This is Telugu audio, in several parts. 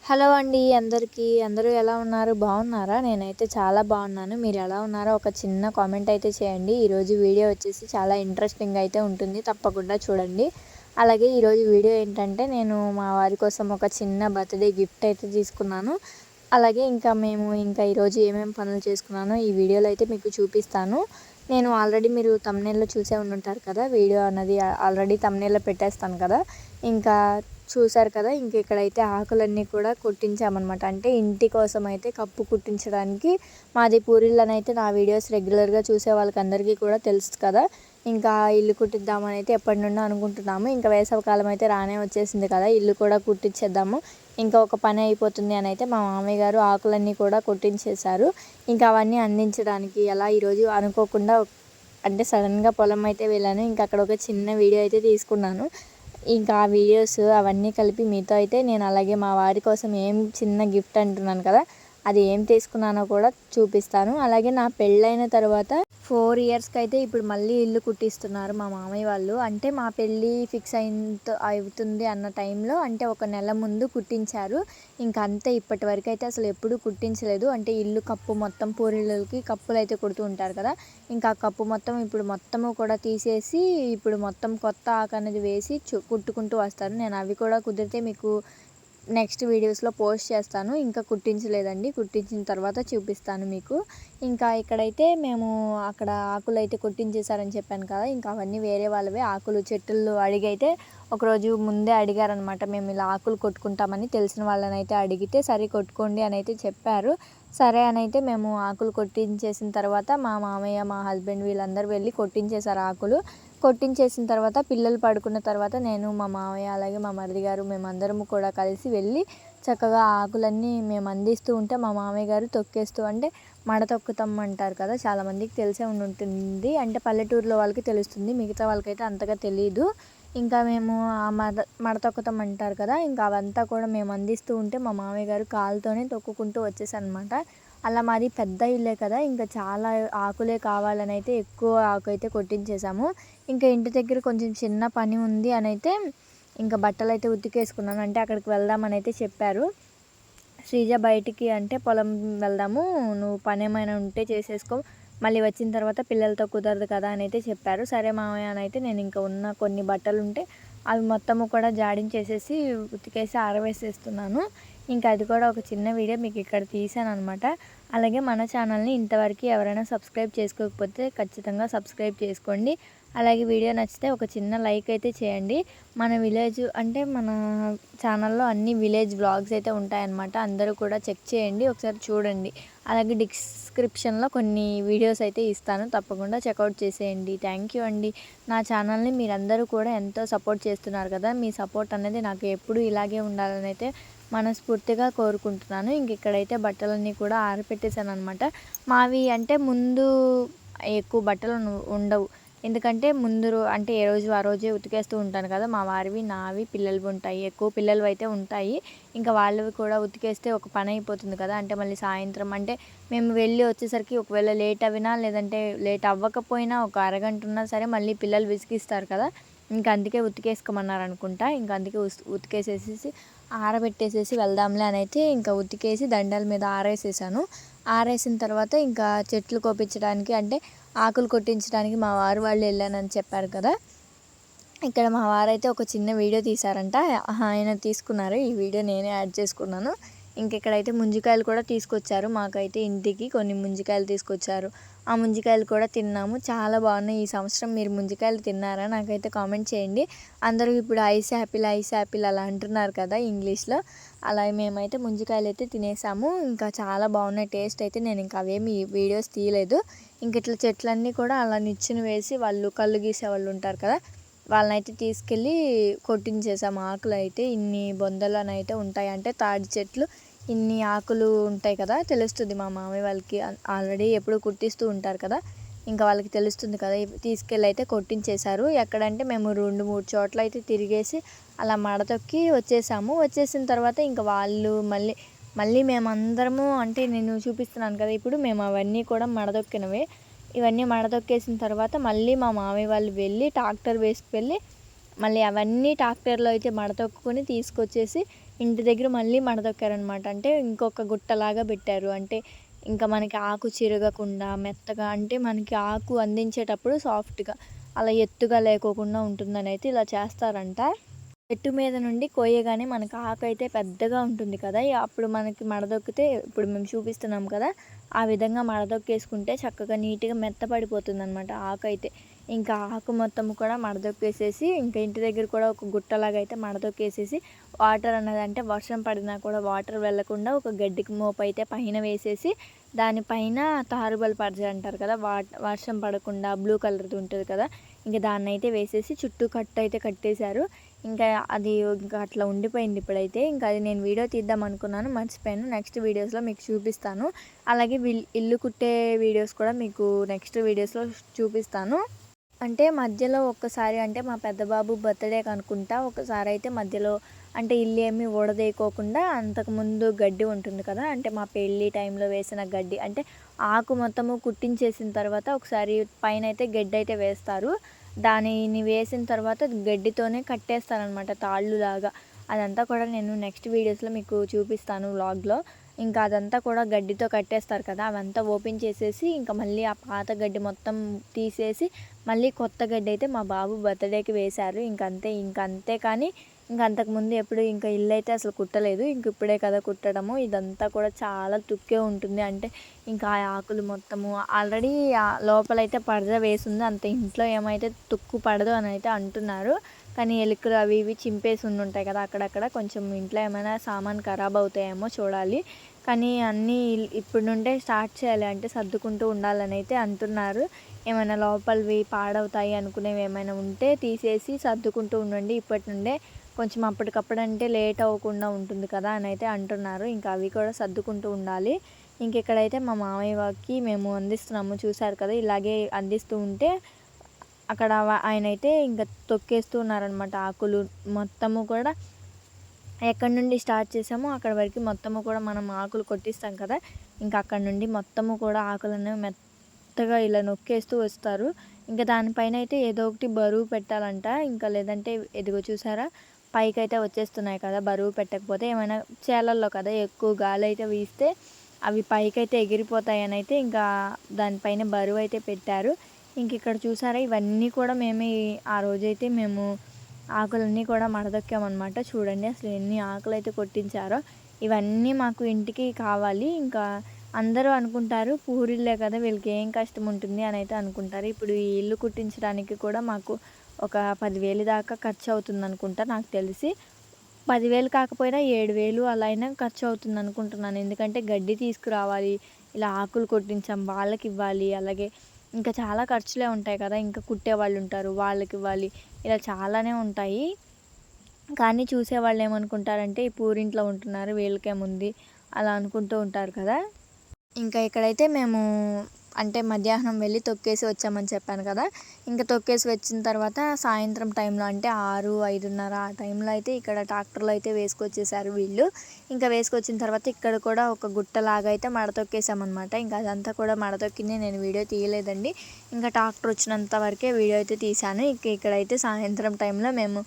హలో అండి అందరికీ. అందరూ ఎలా ఉన్నారు? బాగున్నారా? నేనైతే చాలా బాగున్నాను. మీరు ఎలా ఉన్నారో ఒక చిన్న కామెంట్ అయితే చేయండి. ఈరోజు వీడియో వచ్చేసి చాలా ఇంట్రెస్టింగ్ అయితే ఉంటుంది. తప్పకుండా చూడండి. అలాగే ఈరోజు వీడియో ఏంటంటే నేను మా వారి కోసం ఒక చిన్న బర్త్‌డే గిఫ్ట్ అయితే తీసుకున్నాను. అలాగే ఇంకా ఈరోజు ఏమేమి పనులు చేసుకున్నానో ఈ వీడియోలో అయితే మీకు చూపిస్తాను. నేను ఆల్రెడీ మీరు థంబ్‌నెయిల్‌లో చూసే ఉండుంటారు కదా! వీడియో అన్నది ఆల్రెడీ థంబ్‌నెయిల్‌లో పెట్టేస్తాను కదా! ఇంకా చూసారు కదా! ఇక్కడైతే ఆకులన్నీ కూడా కుట్టించామనమాట. అంటే ఇంటి కోసం అయితే కప్పు కుట్టించడానికి మాది పూరిళ్ళనైతే నా వీడియోస్ రెగ్యులర్‌గా చూసే వాళ్ళకందరికీ కూడా తెలుసు కదా! ఇంకా ఇల్లు కుట్టిద్దామని అయితే ఎప్పటినుండో అనుకుంటున్నాము. ఇంకా వేసవికాలం అయితే రానే వచ్చేసింది కదా! ఇల్లు కూడా కుట్టించేద్దాము. ఇంకా ఒక పని అయిపోతుంది అని అయితే మా మామయ్య గారు ఆకులన్నీ కూడా కొట్టించేశారు. ఇంకా అవన్నీ అందించడానికి ఈరోజు అనుకోకుండా అంటే సడన్‌గా పొలం అయితే వెళ్ళాను. ఇంకా అక్కడ ఒక చిన్న వీడియో అయితే తీసుకున్నాను. ఇంకా ఆ వీడియోస్ అవన్నీ కలిపి మీతో అయితే నేను అలాగే మా వారి కోసం ఏం చిన్న గిఫ్ట్ అంటున్నాను కదా! అది ఏం తీసుకున్నానో కూడా చూపిస్తాను. అలాగే నా పెళ్ళైన తర్వాత 4 ఇయర్స్‌కి అయితే ఇప్పుడు మళ్ళీ ఇల్లు కుట్టిస్తున్నారు మా మామయ్య వాళ్ళు. అంటే మా పెళ్ళి ఫిక్స్ అవుతుంది అన్న టైంలో అంటే ఒక నెల ముందు కుట్టించారు. ఇంక అంతే ఇప్పటివరకు అయితే అసలు ఎప్పుడూ కుట్టించలేదు. అంటే ఇల్లు కప్పు మొత్తం పూరిళ్ళకి కప్పులైతే కుడుతూ ఉంటారు కదా! ఇంకా ఆ కప్పు మొత్తం ఇప్పుడు మొత్తము కూడా తీసేసి ఇప్పుడు మొత్తం కొత్త ఆకు అనేది వేసి కుట్టుకుంటూ వస్తారు. నేను అవి కూడా కుదిరితే మీకు నెక్స్ట్ వీడియోస్లో పోస్ట్ చేస్తాను. ఇంకా కుట్టించలేదండి. కుట్టించిన తర్వాత చూపిస్తాను మీకు. ఇంకా ఇక్కడైతే మేము అక్కడ ఆకులు అయితే కొట్టించేశారని చెప్పాను కదా! ఇంకా అవన్నీ వేరే వాళ్ళవే ఆకులు చెట్టులు అడిగైతే ఒకరోజు ముందే అడిగారనమాట. మేము ఇలా ఆకులు కొట్టుకుంటామని తెలిసిన వాళ్ళనైతే అడిగితే సరే కొట్టుకోండి అని అయితే చెప్పారు. సరే అని అయితే మేము ఆకులు కొట్టించేసిన తర్వాత మా మామయ్య మా హస్బెండ్ వీళ్ళందరూ వెళ్ళి కొట్టించేశారు ఆకులు. కొట్టించేసిన తర్వాత పిల్లలు పడుకున్న తర్వాత నేను మా మామయ్య అలాగే మా మరిది గారు మేమందరము కూడా కలిసి వెళ్ళి చక్కగా ఆకులన్నీ మేము అందిస్తూ ఉంటే మా మామయ్య గారు తొక్కేస్తూ అంటే మడ తొక్కుతాం అంటారు కదా! చాలామందికి తెలిసే ఉంటుంది. అంటే పల్లెటూరులో వాళ్ళకి తెలుస్తుంది. మిగతా వాళ్ళకైతే అంతగా తెలీదు. ఇంకా మేము ఆ మడ తొక్కుతాం అంటారు కదా! ఇంకా అవంతా కూడా మేము అందిస్తూ ఉంటే మా మామయ్య గారు కాలుతోనే తొక్కుకుంటూ వచ్చేసారనమాట. అలా మాది పెద్ద ఇల్లే కదా! ఇంకా చాలా ఆకులే కావాలని అయితే ఎక్కువ ఆకు అయితే కొట్టించేసాము. ఇంకా ఇంటి దగ్గర కొంచెం చిన్న పని ఉంది అని అయితే ఇంకా బట్టలైతే ఉతికేసుకున్నాను. అంటే అక్కడికి వెళ్దామని అయితే చెప్పారు. శ్రీజ బయటికి అంటే పొలం వెళ్దాము. నువ్వు పనేమైనా ఉంటే చేసేసుకో. మళ్ళీ వచ్చిన తర్వాత పిల్లలతో కుదరదు కదా అని అయితే చెప్పారు. సరే మామయ్య అని అయితే నేను ఇంకా ఉన్న కొన్ని బట్టలుంటే అవి మొత్తము కూడా జాడించేసేసి ఉతికేసి ఆరవేసేస్తున్నాను. ఇంకా అది కూడా ఒక చిన్న వీడియో మీకు ఇక్కడ తీసాననమాట. అలాగే మన ఛానల్ని ఇంతవరకు ఎవరైనా సబ్స్క్రైబ్ చేసుకోకపోతే ఖచ్చితంగా సబ్స్క్రైబ్ చేసుకోండి. అలాగే వీడియో నచ్చితే ఒక చిన్న లైక్ అయితే చేయండి. మన విలేజ్ అంటే మన ఛానల్లో అన్ని విలేజ్ వ్లాగ్స్ అయితే ఉంటాయన్నమాట. అందరూ కూడా చెక్ చేయండి. ఒకసారి చూడండి. అలాగే డిస్క్రిప్షన్లో కొన్ని వీడియోస్ అయితే ఇస్తాను. తప్పకుండా చెక్అవుట్ చేసేయండి. థ్యాంక్ యూ అండి. నా ఛానల్ని మీరందరూ కూడా ఎంతో సపోర్ట్ చేస్తున్నారు కదా! మీ సపోర్ట్ అనేది నాకు ఎప్పుడూ ఇలాగే ఉండాలని అయితే మనస్ఫూర్తిగా కోరుకుంటున్నాను. ఇక్కడైతే బట్టలన్నీ కూడా ఆరపెట్టేసాను అనమాట. మావి అంటే ముందు ఎక్కువ బట్టలు ఉండవు. ఎందుకంటే అంటే ఏ రోజు ఆ రోజే ఉతికేస్తూ ఉంటాను కదా! మా వారివి, నావి, పిల్లలవి ఉంటాయి. ఎక్కువ పిల్లలవి అయితే ఉంటాయి. ఇంకా వాళ్ళవి కూడా ఉతికేస్తే ఒక పని అయిపోతుంది కదా! అంటే మళ్ళీ సాయంత్రం అంటే మేము వెళ్ళి వచ్చేసరికి ఒకవేళ లేట్ అవినా లేదంటే లేట్ అవ్వకపోయినా ఒక అరగంట ఉన్నా సరే మళ్ళీ పిల్లలు విసిగిస్తారు కదా! ఇంకా అందుకే ఉతికేసుకోమన్నారనుకుంటా. ఇంకా అందుకే ఉతికేసేసేసి ఆరబెట్టేసేసి వెళ్దాంలే అని అయితే ఇంకా ఉతికేసి దండాల మీద ఆరేసేసాను. ఆరేసిన తర్వాత ఇంకా చెట్లు కోపించడానికి అంటే ఆకులు కొట్టించడానికి మా వారు వాళ్ళు వెళ్ళానని చెప్పారు కదా! ఇక్కడ మా వారైతే ఒక చిన్న వీడియో తీశారంట. ఆయన తీసుకున్నారు. ఈ వీడియో నేనే యాడ్ చేసుకున్నాను. ఇక్కడైతే ముంజికాయలు కూడా తీసుకొచ్చారు. మాకైతే ఇంటికి కొన్ని ముంజికాయలు తీసుకొచ్చారు. ఆ ముంజికాయలు కూడా తిన్నాము. చాలా బాగున్నాయి. ఈ సంవత్సరం మీరు ముంజికాయలు తిన్నారా? నాకైతే కామెంట్ చేయండి. అందరూ ఇప్పుడు ఐస్ యాపిల్ అలా అంటున్నారు కదా ఇంగ్లీష్‌లో. అలా మేమైతే ముంజికాయలు అయితే తినేసాము. ఇంకా చాలా బాగున్నాయి టేస్ట్ అయితే. నేను ఇంకా అవేమి వీడియోస్ తీయలేదు. ఇట్లా చెట్లన్నీ కూడా అలా నిచ్చెన వేసి వాళ్ళు కళ్ళు గీసేవాళ్ళు ఉంటారు కదా! వాళ్ళనైతే తీసుకెళ్ళి కొట్టించేసాము. ఆకులు అయితే ఇన్ని బొందలు అని అయితే ఉంటాయి. అంటే తాడి చెట్లు ఇన్ని ఆకులు ఉంటాయి కదా! తెలుస్తుంది మా మామయ్య వాళ్ళకి. ఆల్రెడీ ఎప్పుడు కుట్టిస్తూ ఉంటారు కదా! ఇంకా వాళ్ళకి తెలుస్తుంది కదా! తీసుకెళ్ళి అయితే కొట్టించేశారు. ఎక్కడంటే మేము 2, 3 చోట్ల అయితే తిరిగేసి అలా మడతొక్కి వచ్చేసాము. వచ్చేసిన తర్వాత ఇంకా వాళ్ళు మళ్ళీ మేమందరము అంటే నేను చూపిస్తున్నాను కదా! ఇప్పుడు మేము అవన్నీ కూడా మడతొక్కినవే. ఇవన్నీ మడతొక్కేసిన తర్వాత మళ్ళీ మా మామయ్య వాళ్ళు వెళ్ళి ట్రాక్టర్ వేసుకువెళ్ళి మళ్ళీ అవన్నీ ట్రాక్టర్లో అయితే మడతొక్కుని తీసుకొచ్చేసి ఇంటి దగ్గర మళ్ళీ మడతొక్కారనమాట. అంటే ఇంకొక గుట్టలాగా పెట్టారు. అంటే ఇంకా మనకి ఆకు చిరగకుండా మెత్తగా, అంటే మనకి ఆకు అందించేటప్పుడు సాఫ్ట్‌గా అలా ఎత్తుగా లేకోకుండా ఉంటుందనైతే ఇలా చేస్తారంట. చెట్టు మీద నుండి కోయగానే మనకు ఆకైతే పెద్దగా ఉంటుంది కదా! అప్పుడు మనకి మడదొక్కితే ఇప్పుడు మేము చూపిస్తున్నాం కదా! ఆ విధంగా మడదొక్కేసుకుంటే చక్కగా నీట్‌గా మెత్తపడిపోతుందనమాట ఆకైతే. ఇంకా ఆకు మొత్తం కూడా మడదొక్కేసేసి ఇంకా ఇంటి దగ్గర కూడా ఒక గుట్టలాగా అయితే మడదొక్కేసేసి వాటర్ అన్నది, అంటే వర్షం పడినా కూడా వాటర్ వెళ్ళకుండా ఒక గడ్డికి మోపైతే పైన వేసేసి దానిపైన తారుబల పరజ అంటారు కదా! వర్షం పడకుండా బ్లూ కలర్‌ది ఉంటది కదా! ఇంక దాన్నైతే వేసేసి చుట్టూ కట్టయితే కట్టేశారు. ఇంకా అది ఇంకా అట్లా ఉండిపోయింది ఇప్పుడైతే. ఇంకా అది నేను వీడియో తీద్దాం అనుకున్నాను, మర్చిపోయాను. నెక్స్ట్ వీడియోస్‌లో మీకు చూపిస్తాను. అలాగే ఇల్లు కుట్టే వీడియోస్ కూడా మీకు నెక్స్ట్ వీడియోస్‌లో చూపిస్తాను. అంటే మధ్యలో ఒక్కసారి, అంటే మా పెద్ద బాబు బర్త్‌డేకి అనుకుంటా, ఒకసారి అయితే మధ్యలో అంటే ఇల్లు ఏమీ ఊడదీయకోకుండా అంతకుముందు గడ్డి ఉంటుంది కదా! అంటే మా పెళ్ళి టైంలో వేసిన గడ్డి, అంటే ఆకు మొత్తము కుట్టించేసిన తర్వాత ఒకసారి పైనైతే గడ్డయితే వేస్తారు. దానిని వేసిన తర్వాత గడ్డితోనే కట్టేస్తారనమాట తాళ్ళులాగా. అదంతా కూడా నేను నెక్స్ట్ వీడియోస్‌లో మీకు చూపిస్తాను వ్లాగ్‌లో. ఇంకా అదంతా కూడా గడ్డితో కట్టేస్తారు కదా! అవంతా ఓపెన్ చేసేసి ఇంకా మళ్ళీ ఆ పాత గడ్డి మొత్తం తీసేసి మళ్ళీ కొత్త గడ్డి అయితే మా బాబు బర్త్‌డేకి వేశారు. ఇంకంతే కానీ అంతకుముందు ఎప్పుడు ఇంకా ఇల్లైతే అసలు కుట్టలేదు. ఇప్పుడే కదా కుట్టడము. ఇదంతా కూడా చాలా తుక్కే ఉంటుంది. అంటే ఇంకా ఆ ఆకులు మొత్తము ఆల్రెడీ లోపలైతే పరద వేసుంది. అంత ఇంట్లో ఏమైతే తుక్కు పడదు అని అయితే అంటున్నారు. కానీ ఎలుకలు అవి ఇవి చింపేసి ఉండుంటాయి కదా! అక్కడక్కడ కొంచెం ఇంట్లో ఏమైనా సామాను ఖరాబ్ అవుతాయేమో చూడాలి. కానీ అన్నీ ఇప్పటి నుండే స్టార్ట్ చేయాలి. అంటే సర్దుకుంటూ ఉండాలని అయితే అంటున్నారు. ఏమైనా లోపలివి పాడవుతాయి అనుకునేవి ఏమైనా ఉంటే తీసేసి సర్దుకుంటూ ఉండండి ఇప్పటి నుండే. కొంచెం అప్పటికప్పుడు అంటే లేట్ అవ్వకుండా ఉంటుంది కదా అని అయితే అంటున్నారు. ఇంకా అవి కూడా సర్దుకుంటూ ఉండాలి. ఇక్కడైతే మా మామయ్య వారికి మేము అందిస్తున్నాము, చూసారు కదా! ఇలాగే అందిస్తూ ఉంటే అక్కడ ఆయనైతే ఇంకా తొక్కేస్తూ ఉన్నారనమాట ఆకులు మొత్తము కూడా. ఎక్కడి నుండి స్టార్ట్ చేసామో అక్కడ వరకు మొత్తము కూడా మనం ఆకులు కొట్టిస్తాం కదా! ఇంకా అక్కడ నుండి మొత్తము కూడా ఆకులనేవి మెత్తగా ఇలా నొక్కేస్తూ వస్తారు. ఇంకా దానిపైన అయితే ఏదో ఒకటి బరువు పెట్టాలంట. ఇంకా లేదంటే ఎదిగో చూసారా, పైకైతే వచ్చేస్తున్నాయి కదా! బరువు పెట్టకపోతే ఏమైనా చేలల్లో కదా ఎక్కువ గాలి అయితే వీస్తే అవి పైకైతే ఎగిరిపోతాయని అయితే ఇంకా దానిపైన బరువు అయితే పెట్టారు. ఇక్కడ చూసారా, ఇవన్నీ కూడా మేమే ఆ రోజైతే మేము ఆకులన్నీ కూడా మడదొక్కామన్నమాట. చూడండి అసలు ఎన్ని ఆకులైతే కొట్టించారో. ఇవన్నీ మాకు ఇంటికి కావాలి. ఇంకా అందరూ అనుకుంటారు పూరిళ్ళే కదా వీళ్ళకి ఏం కష్టం ఉంటుంది అని అయితే అనుకుంటారు. ఇప్పుడు ఈ ఇల్లు కుట్టించడానికి కూడా మాకు ఒక 10,000 దాకా ఖర్చు అవుతుంది అనుకుంటా నాకు తెలిసి. 10,000 కాకపోయినా 7,000 అలా అయినా ఖర్చు అవుతుంది అనుకుంటున్నాను. ఎందుకంటే గడ్డి తీసుకురావాలి, ఇలా ఆకులు కొట్టించాం వాళ్ళకి ఇవ్వాలి, అలాగే ఇంకా చాలా ఖర్చులే ఉంటాయి కదా! ఇంకా కుట్టేవాళ్ళు ఉంటారు, వాళ్ళకి ఇవ్వాలి, ఇలా చాలానే ఉంటాయి. కానీ చూసేవాళ్ళు ఏమనుకుంటారంటే ఈ పూరింట్లో ఉంటున్నారు వీళ్ళకేముంది అలా అనుకుంటూ ఉంటారు కదా! ఇక్కడైతే మేము అంటే మధ్యాహ్నం వెళ్ళి తొక్కేసి వచ్చామని చెప్పాను కదా! తొక్కేసి వచ్చిన తర్వాత సాయంత్రం టైంలో అంటే 6, 5:30 ఆ టైంలో అయితే ఇక్కడ ట్రాక్టర్లో అయితే వేసుకొచ్చేసారు వీళ్ళు. వేసుకొచ్చిన తర్వాత ఇక్కడ కూడా ఒక గుట్టలాగా అయితే మడతొక్కేసామన్నమాట. అదంతా కూడా మడతొక్కింది నేను వీడియో తీయలేదండి. ట్రాక్టర్ వచ్చినంత వరకే వీడియో అయితే తీశాను. ఇక్కడైతే సాయంత్రం టైంలో మేము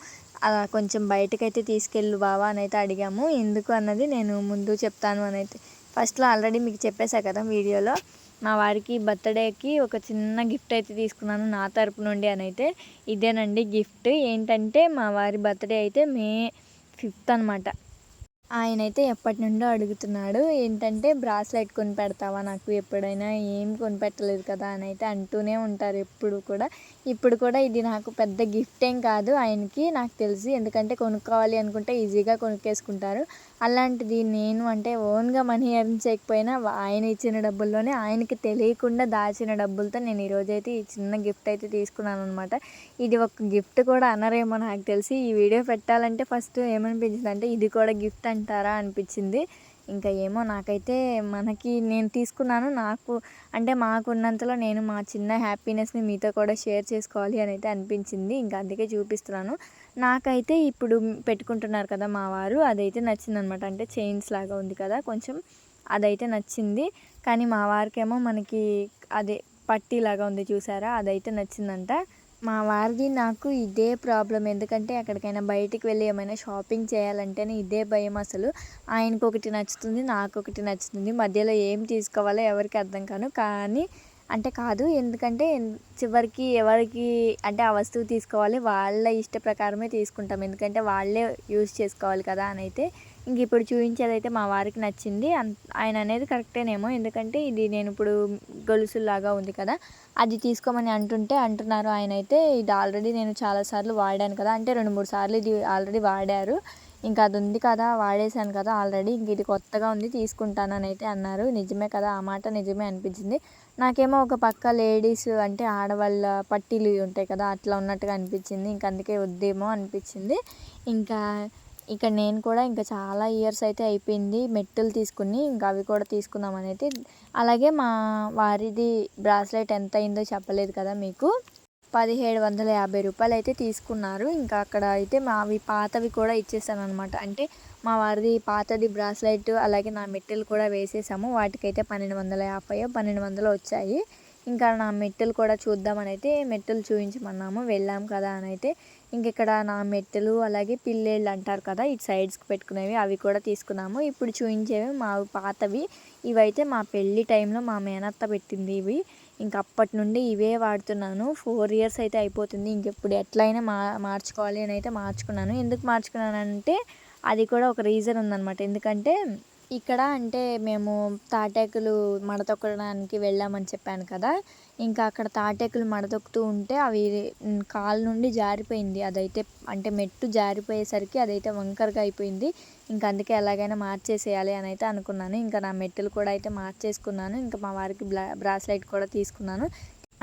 అలా కొంచెం బయటకైతే తీసుకెళ్ళు బావ అని అయితే అడిగాము. ఎందుకు అన్నది నేను ముందు చెప్తాను అని అయితే ఫస్ట్‌లో ఆల్రెడీ మీకు చెప్పేసా కదా వీడియోలో. మా వారికి బర్త్‌డేకి ఒక చిన్న గిఫ్ట్ అయితే తీసుకున్నాను నా తరపు నుండి అని అయితే. ఇదేనండి గిఫ్ట్. ఏంటంటే మా వారి బర్త్‌డే అయితే మే 5th అనమాట. ఆయనైతే ఎప్పటినుండో అడుగుతున్నాడు. ఏంటంటే బ్రాస్లెట్ కొనిపెడతావా నాకు, ఎప్పుడైనా ఏం కొనిపెట్టలేదు కదా అని అయితే అంటూనే ఉంటారు ఎప్పుడు కూడా. ఇప్పుడు కూడా ఇది నాకు పెద్ద గిఫ్ట్ ఏం కాదు ఆయనకి నాకు తెలిసి. ఎందుకంటే కొనుక్కోవాలి అనుకుంటే ఈజీగా కొనుక్కేసుకుంటారు. అలాంటిది నేను అంటే ఓన్‌గా మనీ ఎర్న్ చేయకపోయినా ఆయన ఇచ్చిన డబ్బుల్లోనే ఆయనకి తెలియకుండా దాచిన డబ్బులతో నేను ఈరోజైతే ఈ చిన్న గిఫ్ట్ అయితే తీసుకున్నాననమాట. ఇది ఒక గిఫ్ట్ కూడా అనరేమో నాకు తెలిసి. ఈ వీడియో పెట్టాలంటే ఫస్ట్ ఏమనిపించిందంటే ఇది కూడా గిఫ్ట్ అంటారా అనిపించింది. ఏమో నాకైతే మనకి నేను తీసుకున్నాను. నాకు అంటే మాకున్నంతలో నేను మా చిన్న హ్యాపీనెస్‌ని మీతో కూడా షేర్ చేసుకోవాలి అని అయితే అనిపించింది. అందుకే చూపిస్తున్నాను. నాకైతే ఇప్పుడు పెట్టుకుంటున్నారు కదా మా వారు, అదైతే నచ్చిందనమాట. అంటే చైన్స్ లాగా ఉంది కదా కొంచెం, అదైతే నచ్చింది. కానీ మా వారికేమో మనకి అదే పట్టీలాగా ఉంది చూసారా, అదైతే నచ్చిందంట. మా వారిది నాకు ఇదే ప్రాబ్లం. ఎందుకంటే ఎక్కడికైనా బయటికి వెళ్ళి ఏమైనా షాపింగ్ చేయాలంటేనే ఇదే భయం అసలు. ఆయనకొకటి నచ్చుతుంది, నాకొకటి నచ్చుతుంది. మధ్యలో ఏం తీసుకోవాలో ఎవరికీ అర్థం కానీ కాదు. ఎందుకంటే చివరికి ఎవరికి అంటే ఆ వస్తువు తీసుకోవాలి వాళ్ళ ఇష్ట ప్రకారమే తీసుకుంటాం. ఎందుకంటే వాళ్ళే యూజ్ చేసుకోవాలి కదా అని అయితే. ఇంక ఇప్పుడు చూపించేదైతే మా వారికి నచ్చింది. ఆయన అనేది కరెక్టేనేమో. ఎందుకంటే ఇది నేను ఇప్పుడు గొలుసులాగా ఉంది కదా, అది తీసుకోమని అంటున్నారు ఆయనైతే. ఇది ఆల్రెడీ నేను చాలాసార్లు వాడాను కదా, అంటే 2, 3 సార్లు ఇది ఆల్రెడీ వాడారు. ఇంకా అది ఉంది కదా, వాడేశాను కదా ఆల్రెడీ. ఇంక ఇది కొత్తగా ఉంది తీసుకుంటానని అయితే అన్నారు. నిజమే కదా, ఆ మాట నిజమే అనిపించింది. నాకేమో ఒక పక్క లేడీస్ అంటే ఆడవాళ్ళ పట్టీలు ఉంటాయి కదా, అట్లా ఉన్నట్టుగా అనిపించింది. ఇంక అందుకే వద్దేమో అనిపించింది. ఇంకా ఇక్కడ నేను కూడా ఇంకా చాలా ఇయర్స్ అయితే అయిపోయింది మెట్టెలు తీసుకుని. ఇంకా అవి కూడా తీసుకుందామని అయితే. అలాగే మా వారిది బ్రాస్లెట్ ఎంత అయిందో చెప్పలేదు కదా మీకు. 1750 రూపాయలు అయితే తీసుకున్నారు. ఇంకా అక్కడ అయితే మావి పాతవి కూడా ఇచ్చేసానమాట. అంటే మా వారిది పాతది బ్రాస్లెట్ అలాగే నా మెట్టెలు కూడా వేసేసాము. వాటికైతే 1250 1200 వచ్చాయి. ఇంకా నా మెట్టెలు కూడా చూద్దామని అయితే మెట్టెలు చూపించమన్నాము. వెళ్ళాం కదా అని అయితే. ఇంక ఇక్కడ నా మెట్టెలు అలాగే పిల్లేళ్ళు అంటారు కదా, ఇటు సైడ్స్కి పెట్టుకునేవి, అవి కూడా తీసుకున్నాము. ఇప్పుడు చూపించేవి మా పాతవి. ఇవైతే మా పెళ్ళి టైంలో మా మేనత్త పెట్టింది ఇవి. ఇంక అప్పటి నుండి ఇవే వాడుతున్నాను. 4 ఇయర్స్ అయితే అయిపోతుంది. ఇంకెప్పుడు ఎట్లయినా మార్చుకోవాలి అని అయితే మార్చుకున్నాను. ఎందుకు మార్చుకున్నానంటే అది కూడా ఒక రీజన్ ఉందన్నమాట. ఎందుకంటే ఇక్కడ అంటే మేము తాటాకులు మడతొక్కడానికి వెళ్ళామని చెప్పాను కదా, ఇంకా అక్కడ తాటాకులు మడతొక్కుతూ ఉంటే అవి కాలు నుండి జారిపోయింది. అదైతే అంటే మెట్టు జారిపోయేసరికి అదైతే వంకరగా అయిపోయింది. ఇంకా అందుకే ఎలాగైనా మార్చేసేయాలి అని అయితే అనుకున్నాను. ఇంకా నా మెట్టులు కూడా అయితే మార్చేసుకున్నాను. ఇంకా మా వారికి బ్రాస్లెట్ కూడా తీసుకున్నాను.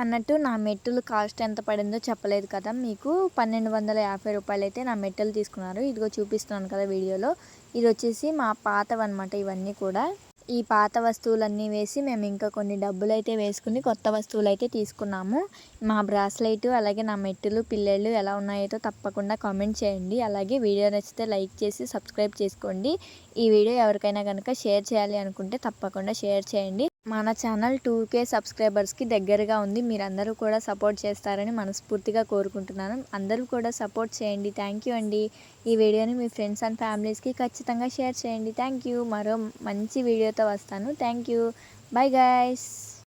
అన్నట్టు నా మెట్టులు కాస్ట్ ఎంత పడిందో చెప్పలేదు కదా మీకు. 1250 రూపాయలు అయితే నా మెట్టెలు తీసుకున్నారు. ఇదిగో చూపిస్తున్నాను కదా వీడియోలో. ఇది వచ్చేసి మా పాతవన్నమాట ఇవన్నీ కూడా. ఈ పాత వస్తువులన్నీ వేసి మేము ఇంకా కొన్ని డబ్బులు అయితే వేసుకుని కొత్త వస్తువులు అయితే తీసుకున్నాము. మా బ్రాస్లెట్ అలాగే నా మెట్టులు పిల్లలు ఎలా ఉన్నాయో తప్పకుండా కామెంట్ చేయండి. అలాగే వీడియో నచ్చితే లైక్ చేసి సబ్స్క్రైబ్ చేసుకోండి. ఈ వీడియో ఎవరికైనా కనుక షేర్ చేయాలి అనుకుంటే తప్పకుండా షేర్ చేయండి. మన ఛానల్ 2K సబ్స్క్రైబర్స్కి దగ్గరగా ఉంది. మీరందరూ కూడా సపోర్ట్ చేస్తారని మనస్ఫూర్తిగా కోరుకుంటున్నాను. అందరూ కూడా సపోర్ట్ చేయండి. థ్యాంక్ యూ అండి. ఈ వీడియోని మీ ఫ్రెండ్స్ అండ్ ఫ్యామిలీస్కి ఖచ్చితంగా షేర్ చేయండి. Thank you. మరో మంచి వీడియోతో వస్తాను. Thank you. Bye guys.